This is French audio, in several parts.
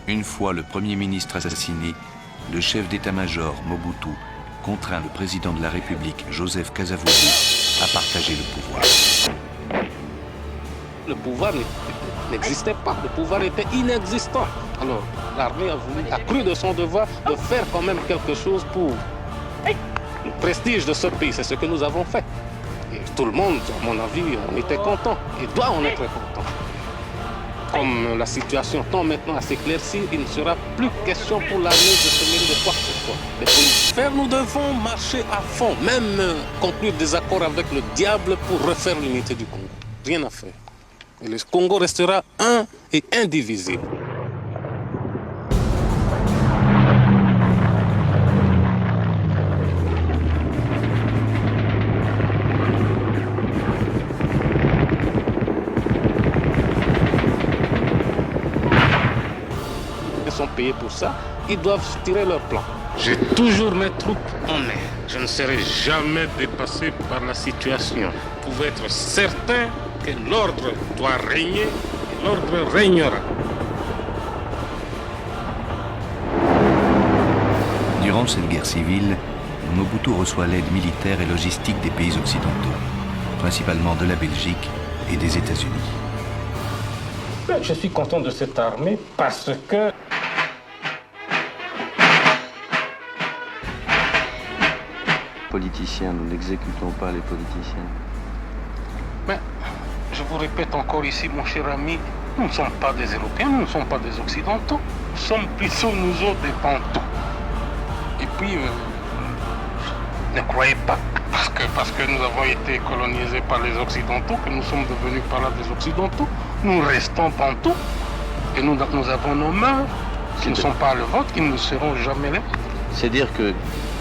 Une fois le Premier ministre assassiné, le chef d'état-major Mobutu contraint le président de la République, Joseph Kasavubu, à partager le pouvoir. Le pouvoir n'existait pas, le pouvoir était inexistant. Alors l'armée a cru de son devoir de faire quand même quelque chose pour le prestige de ce pays. C'est ce que nous avons fait. Et tout le monde, à mon avis, on était content et doit en être content. Comme la situation tend maintenant à s'éclaircir, il ne sera plus question pour l'armée de se mêler de quoi que ce soit. Nous devons marcher à fond, même conclure des accords avec le diable pour refaire l'unité du Congo. Rien à faire. Et le Congo restera un et indivisible. Ils sont payés pour ça, ils doivent tirer leur plan. J'ai toujours mes troupes en main. Je ne serai jamais dépassé par la situation. Vous pouvez être certain que l'ordre doit régner et l'ordre régnera. Durant cette guerre civile, Mobutu reçoit l'aide militaire et logistique des pays occidentaux, principalement de la Belgique et des États-Unis. Je suis content de cette armée parce que politiciens, nous n'exécutons pas les politiciens. Mais je vous répète encore ici, mon cher ami, nous ne sommes pas des Européens, nous ne sommes pas des Occidentaux, nous sommes plutôt nous autres des Bantous. Et puis, ne croyez pas, parce que nous avons été colonisés par les Occidentaux, que nous sommes devenus par là des Occidentaux, nous restons Bantous, et nous avons nos mœurs, qui ne sont pas le vôtre, qui ne seront jamais là. C'est dire que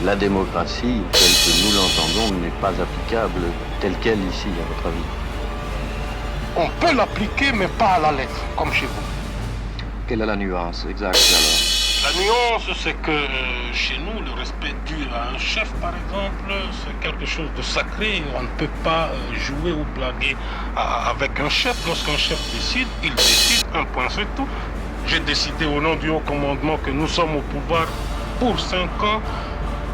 la démocratie, telle que nous l'entendons, n'est pas applicable telle qu'elle ici, à votre avis. On peut l'appliquer, mais pas à la lettre, comme chez vous. Quelle est la nuance exacte alors? La nuance, c'est que chez nous, le respect dû à un chef, par exemple, c'est quelque chose de sacré. On ne peut pas jouer ou blaguer avec un chef. Lorsqu'un chef décide, il décide, un point, c'est tout. J'ai décidé au nom du haut commandement que nous sommes au pouvoir pour 5 ans.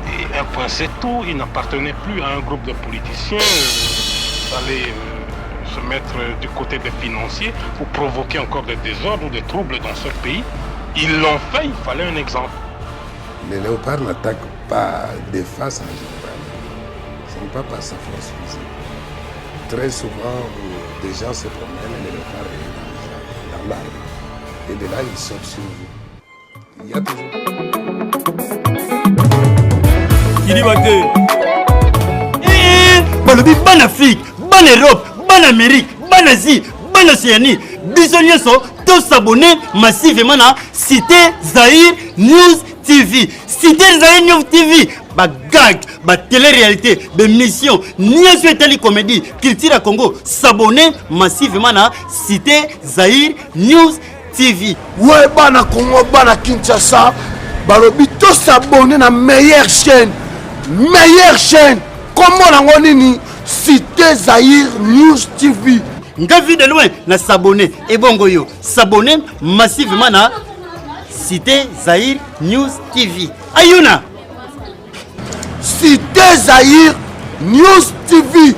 Et un point, c'est tout. Il n'appartenait plus à un groupe de politiciens. Aller se mettre du côté des financiers pour provoquer encore des désordres ou des troubles dans ce pays. Ils l'ont fait, il fallait un exemple. Les léopards n'attaquent pas des faces en général. Ce n'est pas par sa force physique. Très souvent, des gens se promènent et le léopard est dans l'arbre. Et de là, il saute sur vous. Il y a toujours... balobi ban Afrique, ban Europe, ban Amérique, ban Asie, ban Océanie. Bisognes sont tous abonnés massivement à Cité Zahir News TV. Cité Zahir News TV. Ba gag, ba télé-réalité, de mission, Niasu Etali Comédie, Culture à Congo. S'abonner massivement à Cité Zahir News TV. Ouais, bana Congo, bana Kinshasa. Balobi tous s'abonner à la meilleure chaîne. Meilleure chaîne. Comment on a Cité Zahir News TV. Nga vu de loin na s'abonner et bongo yo s'abonner massivement na Cité Zahir News TV. Ayuna Cité Zahir News TV.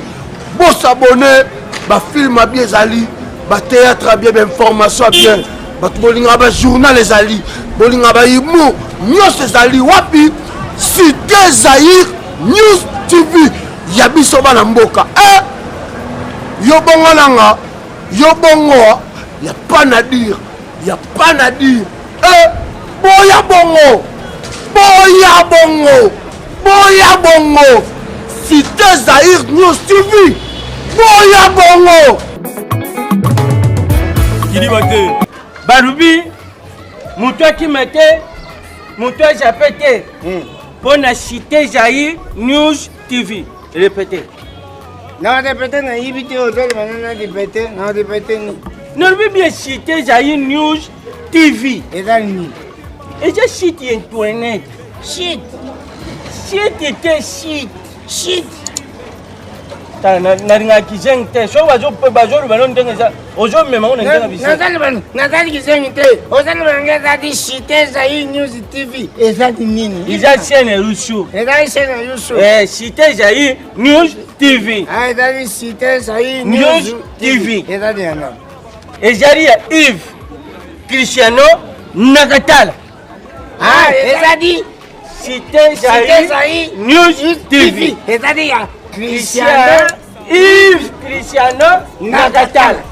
Bon s'abonner, ba film a bien zali, ba théâtre a bien, ba information a bien, ba bolinga ba journal les ali, bolinga ba imo, nyos zali wapi Cité Zahir News TV. Yabiso bana mboka. Yo bongo nanga, yo bongo, y a pas à dire, y a pas à dire. Boya bongo, boya bongo, boya bongo. Cité Zahir News TV, boya bongo. Kiribate, Barubi, Moutoua qui mettait, Moutoua j'appelle pour la Cité Zahir News TV. Répétez. Non, répétez, non, répétez, non, répétez. Non, bien Cité Zahir News TV. Et là, nous. Et j'ai cité Internet. Shit. Shit était shit. Shit. nalinga kizengi te so bazoluba no ndenge eza ozomema ngo na ndenge biso nazali kizengi te ozalobana nge ezali Cité Zaïre News TV ezali nini eza chaîne Youssou ezali chaîne Youssou Cité Zaïre News TV ezali Cité Zaïre News TV ezali yana ezali ya Yves Cristiano Nakatala ezali Cité Zaïre News TV ezali ya Yves Cristiano Nakatala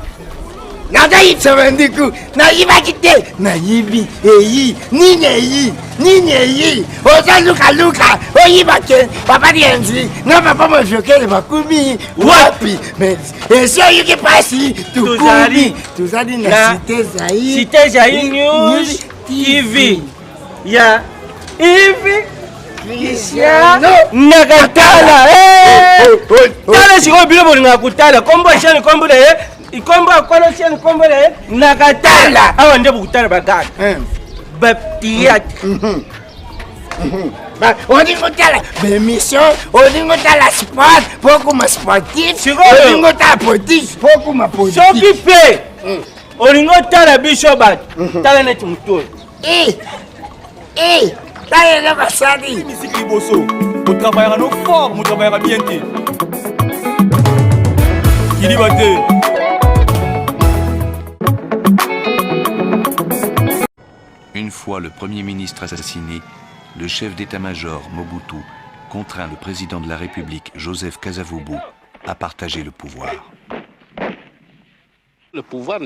nazayitsa bandiku nayibaki te nayibi eyi nini eyi ozalukaluka oyibake papa dienzi na papa mofyokele bakumi wapi esi oyuki pasi tukumi tuzali na Cité Zaïre News TV ya Yves Cristiano Nakatala tala sikoyo bino bolingaka kotala kombo chaîne kombo na ye ikombo akono chaîne kombo na ye Nakatala awa nde bokutala bakaka bapirate olingi otala bémission olingi otala sport po okuma sportif olingi otala politique po okuma politique soki mpe olingi otala biso bato tala neti motoyo tala eloko asali misiki liboso otravaillera no fort motravaillera bien te kiliba te. Une fois le Premier ministre assassiné, le chef d'état-major Mobutu contraint le président de la République Joseph Kasavubu à partager le pouvoir. Le pouvoir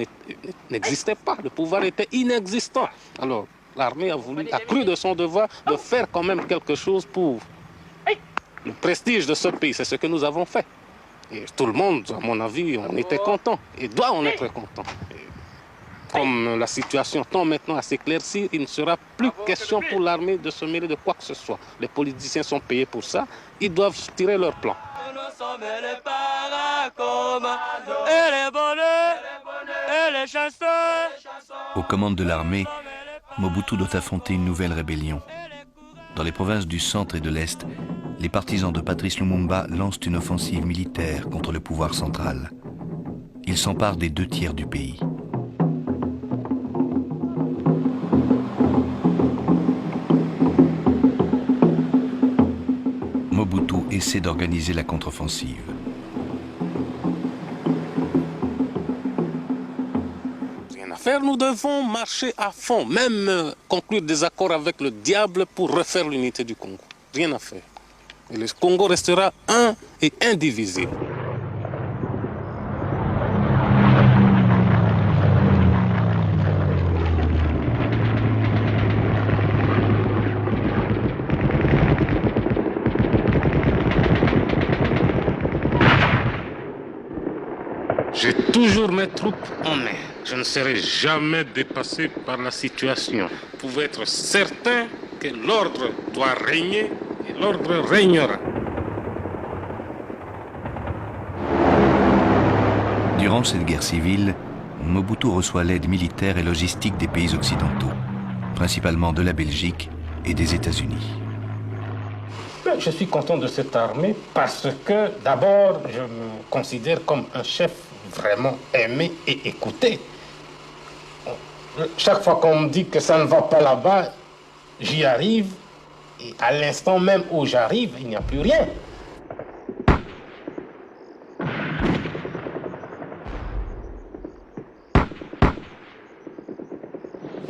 n'existait pas, le pouvoir était inexistant. Alors, l'armée a cru de son devoir de faire quand même quelque chose pour le prestige de ce pays. C'est ce que nous avons fait. Et tout le monde, à mon avis, on était content et doit en être content. Comme la situation tend maintenant à s'éclaircir, il ne sera plus question pour l'armée de se mêler de quoi que ce soit. Les politiciens sont payés pour ça, ils doivent tirer leur plan. Nous sommes les paracommandos et les voleurs et les chasseurs. Aux commandes de l'armée, Mobutu doit affronter une nouvelle rébellion. Dans les provinces du centre et de l'Est, les partisans de Patrice Lumumba lancent une offensive militaire contre le pouvoir central. Ils s'emparent des 2 tiers du pays. Mobutu essaie d'organiser la contre-offensive. Rien à faire, nous devons marcher à fond, même conclure des accords avec le diable pour refaire l'unité du Congo. Rien à faire. Et le Congo restera un et indivisible. J'ai toujours mes troupes en main. Je ne serai jamais dépassé par la situation. Vous pouvez être certain que l'ordre doit régner et l'ordre régnera. Durant cette guerre civile, Mobutu reçoit l'aide militaire et logistique des pays occidentaux, principalement de la Belgique et des États-Unis. Je suis content de cette armée parce que d'abord, je me considère comme un chef vraiment aimé et écouté. Chaque fois qu'on me dit que ça ne va pas là-bas, j'y arrive. Et à l'instant même où j'arrive, il n'y a plus rien.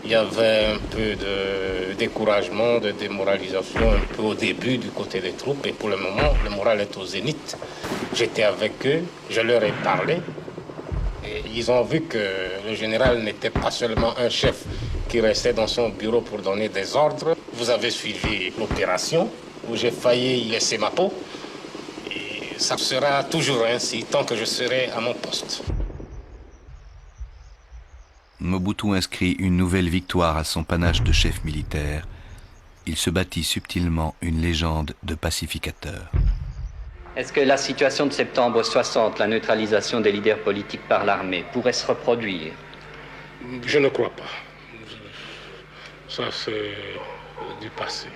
Il y avait un peu de découragement, de démoralisation un peu au début du côté des troupes. Et pour le moment, le moral est au zénith. J'étais avec eux, je leur ai parlé. Et ils ont vu que le général n'était pas seulement un chef qui restait dans son bureau pour donner des ordres. Vous avez suivi l'opération où j'ai failli y laisser ma peau. Et ça sera toujours ainsi tant que je serai à mon poste. Mobutu inscrit une nouvelle victoire à son panache de chef militaire. Il se bâtit subtilement une légende de pacificateur. Est-ce que la situation de septembre 60, la neutralisation des leaders politiques par l'armée, pourrait se reproduire? Je ne crois pas. Ça, c'est du passé.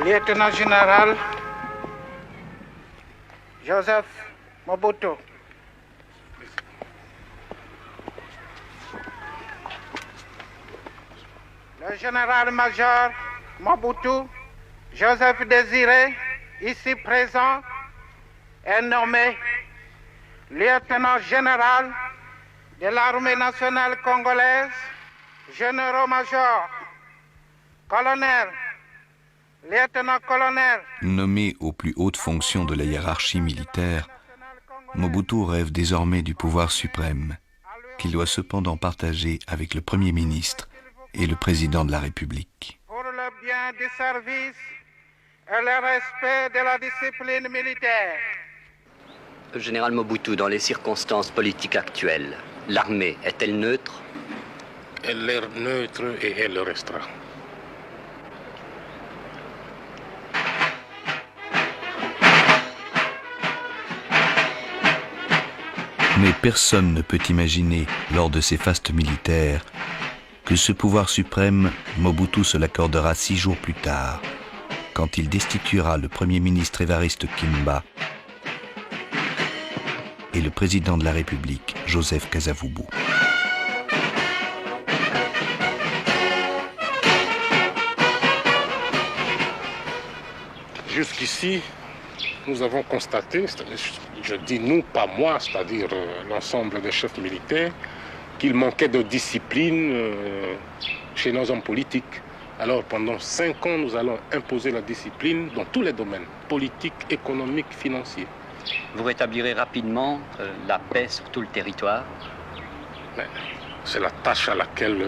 Lieutenant général Joseph Mobutu. Le général-major Mobutu, Joseph Désiré, ici présent, est nommé lieutenant général de l'armée nationale congolaise, général-major, colonel, lieutenant-colonel. Nommé aux plus hautes fonctions de la hiérarchie militaire, Mobutu rêve désormais du pouvoir suprême, qu'il doit cependant partager avec le Premier ministre et le Président de la République. Pour le bien du service et le respect de la discipline militaire. Général Mobutu, dans les circonstances politiques actuelles, l'armée est-elle neutre? Elle est neutre et elle le restera. Mais personne ne peut imaginer, lors de ces fastes militaires, que ce pouvoir suprême, Mobutu se l'accordera 6 jours plus tard, quand il destituera le Premier ministre Évariste Kimba et le Président de la République, Joseph Kasavubu. Jusqu'ici, nous avons constaté, je dis nous, pas moi, c'est-à-dire l'ensemble des chefs militaires, qu'il manquait de discipline chez nos hommes politiques. Alors pendant 5 ans, nous allons imposer la discipline dans tous les domaines, politiques, économiques, financiers. Vous rétablirez rapidement la paix sur tout le territoire? C'est la tâche à laquelle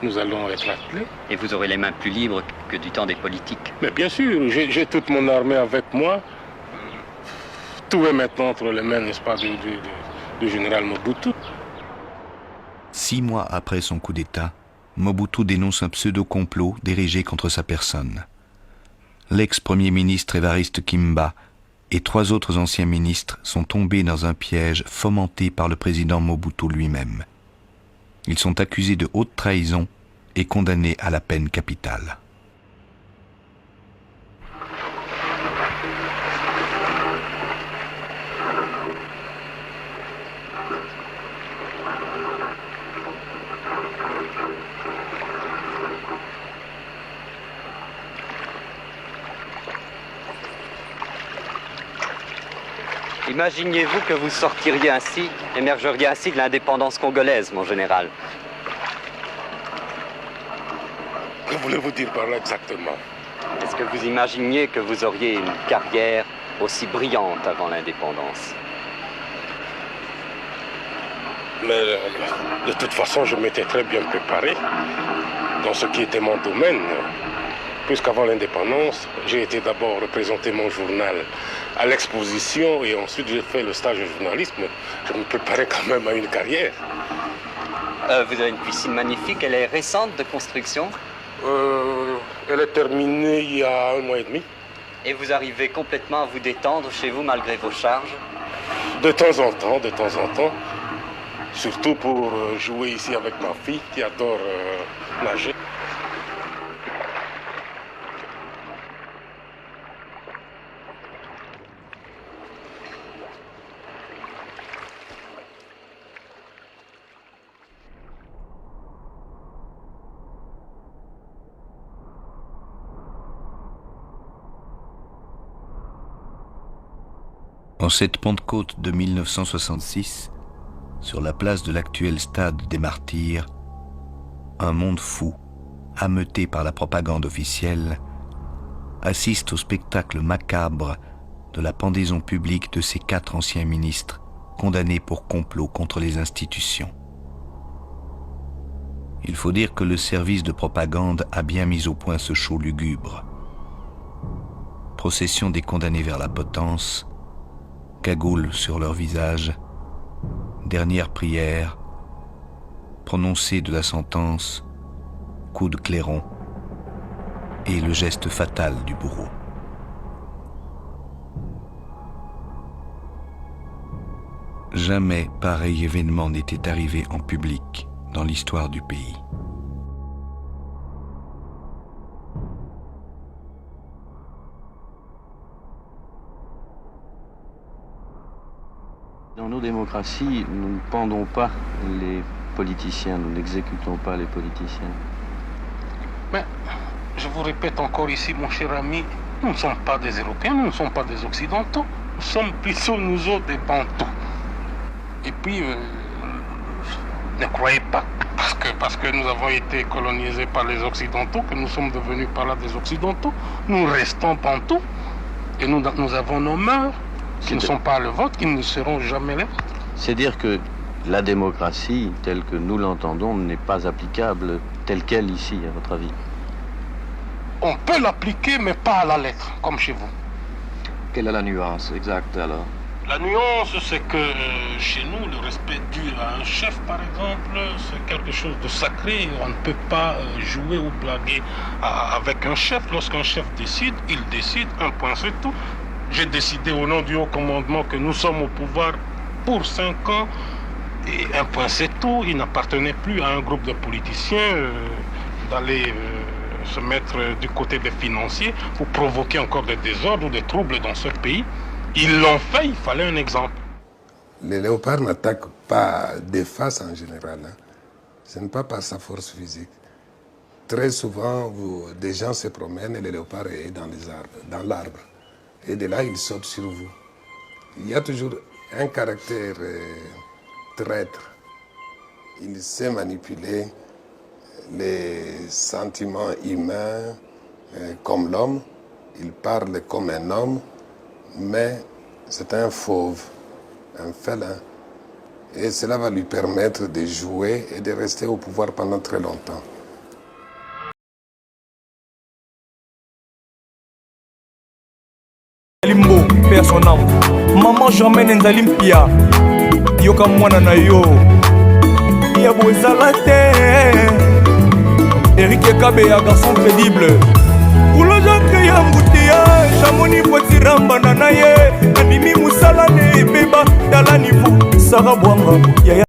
nous allons être appelés. Et vous aurez les mains plus libres que du temps des politiques? Mais bien sûr, j'ai toute mon armée avec moi. Tout est maintenant entre les mains, n'est-ce pas, du général Mobutu. 6 mois après son coup d'État, Mobutu dénonce un pseudo-complot dirigé contre sa personne. L'ex-premier ministre Évariste Kimba et 3 autres anciens ministres sont tombés dans un piège fomenté par le président Mobutu lui-même. Ils sont accusés de haute trahison et condamnés à la peine capitale. Imaginiez-vous que vous sortiriez ainsi, émergeriez ainsi de l'indépendance congolaise, mon général? Que voulez-vous dire par là exactement? Est-ce que vous imaginiez que vous auriez une carrière aussi brillante avant l'indépendance? Mais de toute façon, je m'étais très bien préparé dans ce qui était mon domaine. Puisqu'avant l'indépendance, j'ai été d'abord représenter mon journal à l'exposition et ensuite j'ai fait le stage de journalisme. Je me préparais quand même à une carrière. Vous avez une piscine magnifique, elle est récente de construction? Elle est terminée il y a 1 mois et demi. Et vous arrivez complètement à vous détendre chez vous malgré vos charges? De temps en temps. Surtout pour jouer ici avec ma fille qui adore nager. En cette Pentecôte de 1966, sur la place de l'actuel stade des Martyrs, un monde fou, ameuté par la propagande officielle, assiste au spectacle macabre de la pendaison publique de ces 4 anciens ministres condamnés pour complot contre les institutions. Il faut dire que le service de propagande a bien mis au point ce show lugubre. Procession des condamnés vers la potence, cagoule sur leur visage, dernière prière, prononcée de la sentence, coup de clairon et le geste fatal du bourreau. Jamais pareil événement n'était arrivé en public dans l'histoire du pays. Dans nos démocraties, nous ne pendons pas les politiciens, nous n'exécutons pas les politiciens. Mais je vous répète encore ici, mon cher ami, nous ne sommes pas des Européens, nous ne sommes pas des Occidentaux, nous sommes plutôt nous autres des Bantous. Et puis, ne croyez pas, parce que nous avons été colonisés par les Occidentaux, que nous sommes devenus par là des Occidentaux, nous restons Bantous, et nous avons nos mœurs, qui ne sont pas le vôtre, qui ne seront jamais les vôtres. C'est dire que la démocratie, telle que nous l'entendons, n'est pas applicable telle qu'elle ici, à votre avis? On peut l'appliquer, mais pas à la lettre, comme chez vous. Quelle est la nuance exacte alors? La nuance, c'est que chez nous, le respect dû à un chef, par exemple, c'est quelque chose de sacré. On ne peut pas jouer ou blaguer avec un chef. Lorsqu'un chef décide, il décide, un point c'est tout. J'ai décidé au nom du haut commandement que nous sommes au pouvoir pour 5 ans. Et un point c'est tout. Il n'appartenait plus à un groupe de politiciens d'aller se mettre du côté des financiers pour provoquer encore des désordres ou des troubles dans ce pays. Ils l'ont fait, il fallait un exemple. Les léopards n'attaquent pas des faces en général. Hein. Ce n'est pas par sa force physique. Très souvent, des gens se promènent et le léopard est dans l'arbre. Et de là, il saute sur vous. Il y a toujours un caractère traître. Il sait manipuler les sentiments humains comme l'homme. Il parle comme un homme, mais c'est un fauve, un félin. Et cela va lui permettre de jouer et de rester au pouvoir pendant très longtemps. Limbo, personnel. Maman Germaine Nzalimpia. Yoka mwana na yo. Ya bozalate. Eric Kabe, un garçon crédible. Poulo Jacques ya Mboutia. Chamoni Potiramba Nanaye. Animi Moussalane Beba. Dans la niveau. Sarah Bouanga. Yaya